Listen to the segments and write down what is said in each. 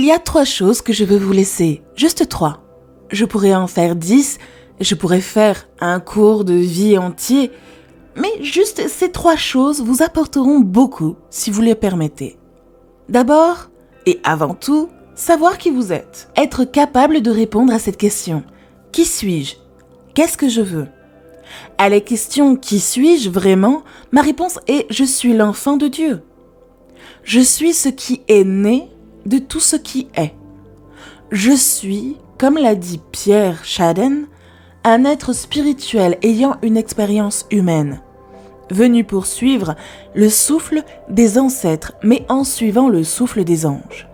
Il y a 3 choses que je veux vous laisser, juste 3. Je pourrais en faire 10, je pourrais faire un cours de vie entier, mais juste ces 3 choses vous apporteront beaucoup si vous les permettez. D'abord, et avant tout, savoir qui vous êtes. Être capable de répondre à cette question. Qui suis-je ? Qu'est-ce que je veux ? À la question « Qui suis-je vraiment ?», ma réponse est « Je suis l'enfant de Dieu ». Je suis ce qui est né de tout ce qui est. Je suis, comme l'a dit Pierre Schaden, un être spirituel ayant une expérience humaine, venu poursuivre le souffle des ancêtres, mais en suivant le souffle des anges.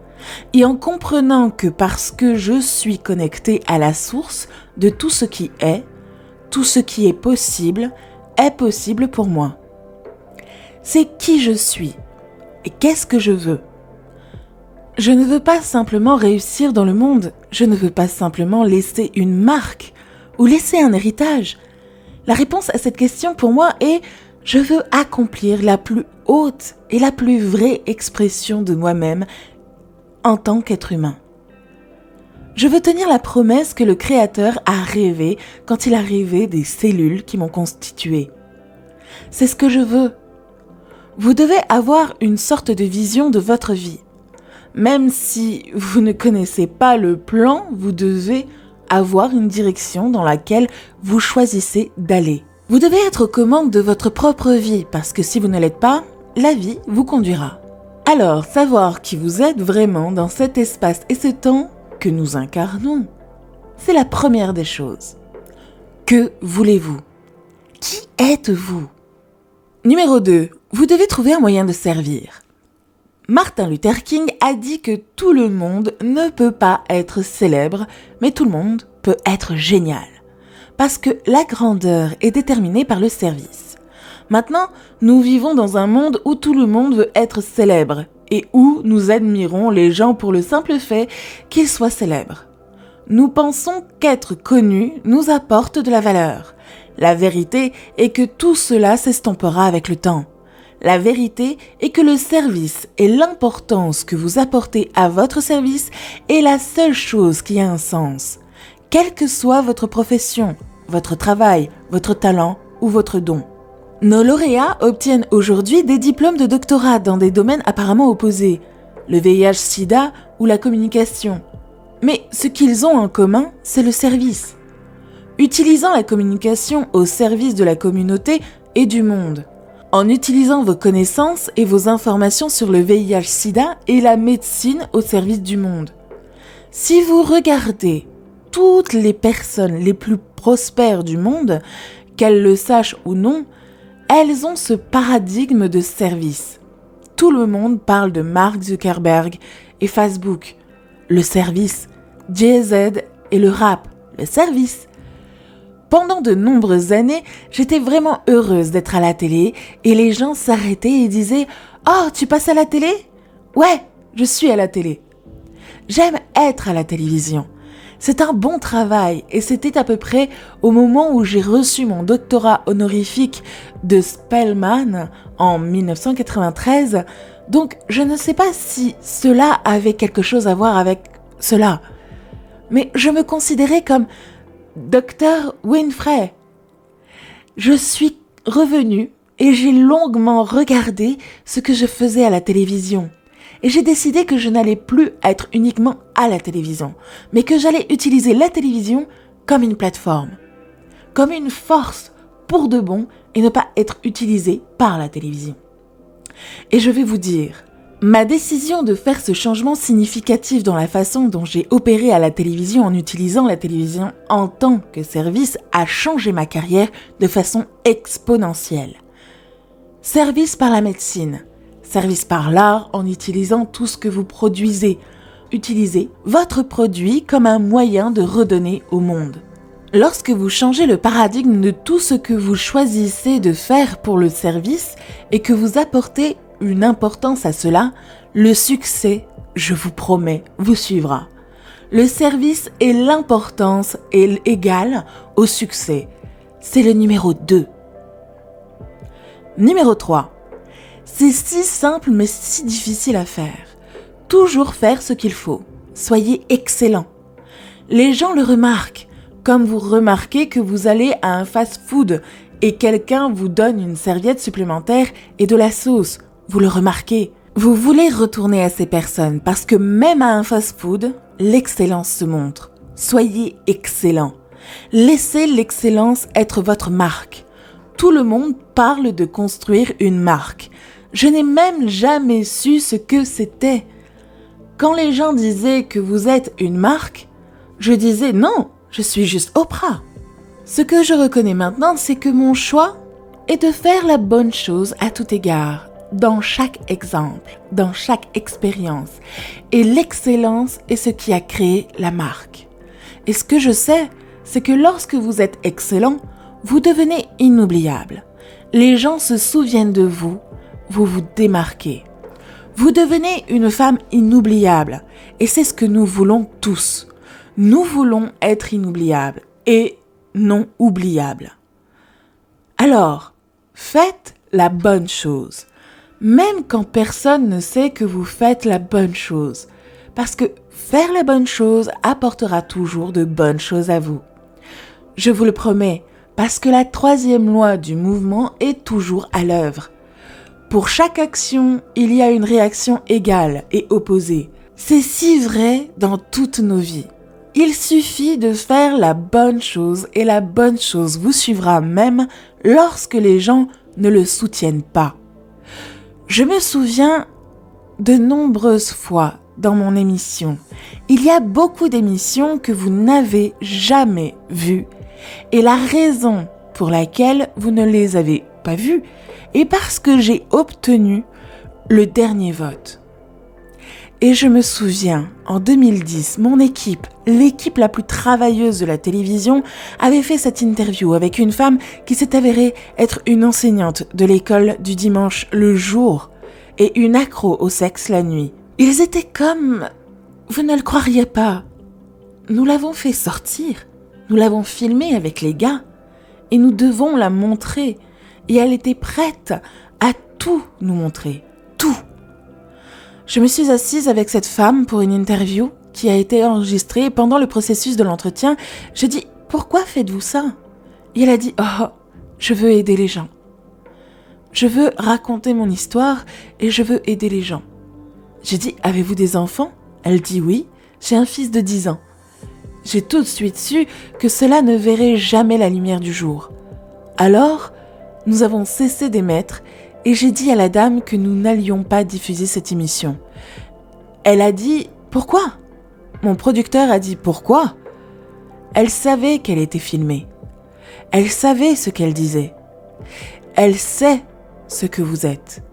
Et en comprenant que parce que je suis connecté à la source de tout ce qui est, tout ce qui est possible pour moi. C'est qui je suis et qu'est-ce que je veux. Je ne veux pas simplement réussir dans le monde, je ne veux pas simplement laisser une marque ou laisser un héritage. La réponse à cette question pour moi est « Je veux accomplir la plus haute et la plus vraie expression de moi-même en tant qu'être humain. Je veux tenir la promesse que le Créateur a rêvée quand il a rêvé des cellules qui m'ont constitué. C'est ce que je veux. Vous devez avoir une sorte de vision de votre vie. Même si vous ne connaissez pas le plan, vous devez avoir une direction dans laquelle vous choisissez d'aller. Vous devez être aux commandes de votre propre vie parce que si vous ne l'êtes pas, la vie vous conduira. Alors, savoir qui vous êtes vraiment dans cet espace et ce temps que nous incarnons, c'est la première des choses. Que voulez-vous ? Qui êtes-vous ? Numéro 2, vous devez trouver un moyen de servir. Martin Luther King a dit que tout le monde ne peut pas être célèbre, mais tout le monde peut être génial. Parce que la grandeur est déterminée par le service. Maintenant, nous vivons dans un monde où tout le monde veut être célèbre et où nous admirons les gens pour le simple fait qu'ils soient célèbres. Nous pensons qu'être connus nous apporte de la valeur. La vérité est que tout cela s'estompera avec le temps. La vérité est que le service et l'importance que vous apportez à votre service est la seule chose qui a un sens. Quelle que soit votre profession, votre travail, votre talent ou votre don. Nos lauréats obtiennent aujourd'hui des diplômes de doctorat dans des domaines apparemment opposés, le VIH-Sida ou la communication. Mais ce qu'ils ont en commun, c'est le service. Utilisant la communication au service de la communauté et du monde. En utilisant vos connaissances et vos informations sur le VIH-Sida et la médecine au service du monde. Si vous regardez toutes les personnes les plus prospères du monde, qu'elles le sachent ou non, elles ont ce paradigme de service. Tout le monde parle de Mark Zuckerberg et Facebook. Le service, Jay-Z et le rap, le service. Pendant de nombreuses années, j'étais vraiment heureuse d'être à la télé et les gens s'arrêtaient et disaient « Oh, tu passes à la télé ? Ouais, je suis à la télé. » J'aime être à la télévision. C'est un bon travail et c'était à peu près au moment où j'ai reçu mon doctorat honorifique de Spelman en 1993. Donc, je ne sais pas si cela avait quelque chose à voir avec cela. Mais je me considérais comme Dr. Winfrey. Je suis revenue et j'ai longuement regardé ce que je faisais à la télévision. Et j'ai décidé que je n'allais plus être uniquement à la télévision, mais que j'allais utiliser la télévision comme une plateforme, comme une force pour de bon et ne pas être utilisée par la télévision. Et je vais vous dire, ma décision de faire ce changement significatif dans la façon dont j'ai opéré à la télévision en utilisant la télévision en tant que service a changé ma carrière de façon exponentielle. Service par la médecine. Service par l'art en utilisant tout ce que vous produisez. Utilisez votre produit comme un moyen de redonner au monde. Lorsque vous changez le paradigme de tout ce que vous choisissez de faire pour le service et que vous apportez une importance à cela, le succès, je vous promets, vous suivra. Le service et l'importance est égal au succès. C'est le numéro 2. Numéro 3. C'est si simple mais si difficile à faire. Toujours faire ce qu'il faut. Soyez excellent. Les gens le remarquent, comme vous remarquez que vous allez à un fast-food et quelqu'un vous donne une serviette supplémentaire et de la sauce. Vous le remarquez. Vous voulez retourner à ces personnes parce que même à un fast-food, l'excellence se montre. Soyez excellent. Laissez l'excellence être votre marque. Tout le monde parle de construire une marque. Je n'ai même jamais su ce que c'était. Quand les gens disaient que vous êtes une marque, je disais non, je suis juste Oprah. Ce que je reconnais maintenant, c'est que mon choix est de faire la bonne chose à tout égard, dans chaque exemple, dans chaque expérience. Et l'excellence est ce qui a créé la marque. Et ce que je sais, c'est que lorsque vous êtes excellent, vous devenez inoubliable. Les gens se souviennent de vous, vous vous démarquez. Vous devenez une femme inoubliable. Et c'est ce que nous voulons tous. Nous voulons être inoubliables et non oubliables. Alors, faites la bonne chose. Même quand personne ne sait que vous faites la bonne chose. Parce que faire la bonne chose apportera toujours de bonnes choses à vous. Je vous le promets, parce que la 3e loi du mouvement est toujours à l'œuvre. Pour chaque action, il y a une réaction égale et opposée. C'est si vrai dans toutes nos vies. Il suffit de faire la bonne chose et la bonne chose vous suivra même lorsque les gens ne le soutiennent pas. Je me souviens de nombreuses fois dans mon émission. Il y a beaucoup d'émissions que vous n'avez jamais vues et la raison pour laquelle vous ne les avez pas vues est parce que j'ai obtenu le dernier vote. Et je me souviens, en 2010, mon équipe, l'équipe la plus travailleuse de la télévision, avait fait cette interview avec une femme qui s'est avérée être une enseignante de l'école du dimanche le jour et une accro au sexe la nuit. Ils étaient comme... Vous ne le croiriez pas. Nous l'avons fait sortir. Nous l'avons filmée avec les gars. Et nous devons la montrer. Et elle était prête à tout nous montrer. Tout. Je me suis assise avec cette femme pour une interview qui a été enregistrée pendant le processus de l'entretien. Je dis « Pourquoi faites-vous ça ?» Et elle a dit « Oh, je veux aider les gens. Je veux raconter mon histoire et je veux aider les gens. » J'ai dit « Avez-vous des enfants ?» Elle dit « Oui, j'ai un fils de 10 ans. » J'ai tout de suite su que cela ne verrait jamais la lumière du jour. Alors, nous avons cessé d'émettre et j'ai dit à la dame que nous n'allions pas diffuser cette émission. Elle a dit « Pourquoi ?» Mon producteur a dit « Pourquoi ?» Elle savait qu'elle était filmée. Elle savait ce qu'elle disait. Elle sait ce que vous êtes.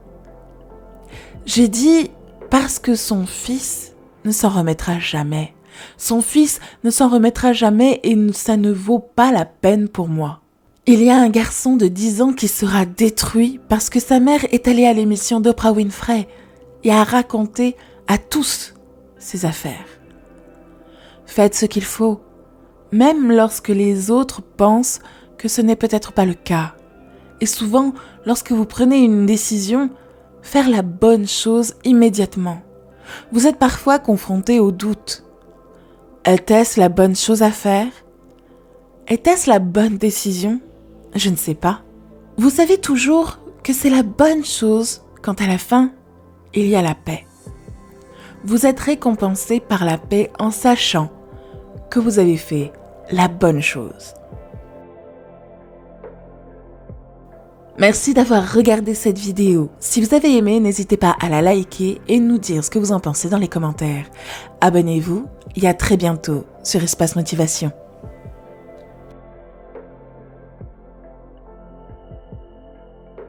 J'ai dit « Parce que son fils ne s'en remettra jamais. Son fils ne s'en remettra jamais et ça ne vaut pas la peine pour moi. » Il y a un garçon de 10 ans qui sera détruit parce que sa mère est allée à l'émission d'Oprah Winfrey et a raconté à tous ses affaires. Faites ce qu'il faut, même lorsque les autres pensent que ce n'est peut-être pas le cas. Et souvent, lorsque vous prenez une décision, faire la bonne chose immédiatement. Vous êtes parfois confronté au doute. Était-ce la bonne chose à faire ? Était-ce la bonne décision ? Je ne sais pas. Vous savez toujours que c'est la bonne chose quand à la fin, il y a la paix. Vous êtes récompensé par la paix en sachant que vous avez fait la bonne chose. Merci d'avoir regardé cette vidéo. Si vous avez aimé, n'hésitez pas à la liker et nous dire ce que vous en pensez dans les commentaires. Abonnez-vous et à très bientôt sur Espace Motivation.